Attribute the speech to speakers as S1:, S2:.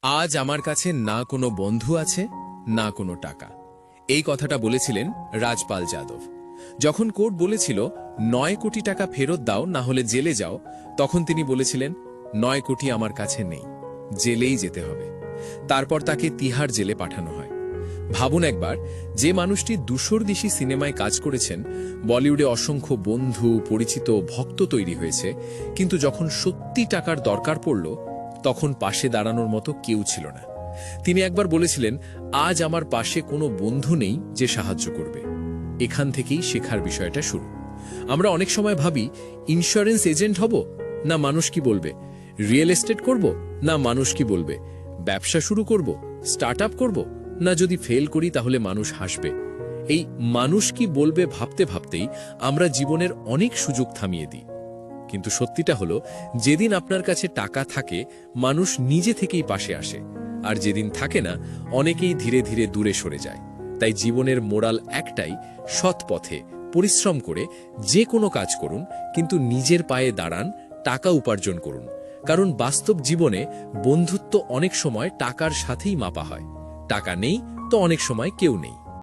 S1: আজ আমার কাছে না কোনো বন্ধু আছে, না কোনো টাকা। এই কথাটা বলেছিলেন রাজপাল যাদব। যখন কোর্ট বলেছিল 9 কোটি টাকা ফেরত দাও, না হলে জেলে যাও, তখন তিনি বলেছিলেন 9 কোটি আমার কাছে নেই, জেলেই যেতে হবে। তারপর তাকে তিহার জেলে পাঠানো হয়। ভাবুন একবার, যে মানুষটি 200-র বেশি সিনেমায় কাজ করেছেন, বলিউডে অসংখ্য বন্ধু, পরিচিত, ভক্ত তৈরি হয়েছে, কিন্তু যখন সত্যি টাকার দরকার পড়ল, তখন পাশে দাঁড়ানোর মতো কেউ ছিল না। তিনি একবার বলেছিলেন, আজ আমার পাশে কোনো বন্ধু নেই যে সাহায্য করবে। এখান থেকেই শেখার বিষয়টা শুরু। আমরা অনেক সময় ভাবি, ইন্স্যুরেন্স এজেন্ট হব, না মানুষ কি বলবে, রিয়েল এস্টেট করব, না মানুষ কি বলবে, ব্যবসা শুরু করব, স্টার্ট আপ করব, না যদি ফেল করি তাহলে মানুষ হাসবে। এই মানুষ কি বলবে ভাবতে ভাবতেই আমরা জীবনের অনেক সুযোগ থামিয়ে দিই। কিন্তু সত্যিটা হলো, যেদিন আপনার কাছে টাকা থাকে, মানুষ নিজে থেকেই পাশে আসে, আর যেদিন থাকে না, অনেকেই ধীরে ধীরে দূরে সরে যায়। তাই জীবনের মোরাল একটাই, সৎ পথে পরিশ্রম করে যে কোনো কাজ করুন, কিন্তু নিজের পায়ে দাঁড়ান, টাকা উপার্জন করুন। কারণ বাস্তব জীবনে বন্ধুত্ব অনেক সময় টাকার সাথেই মাপা হয়। টাকা নেই তো অনেক সময় কেউ নেই।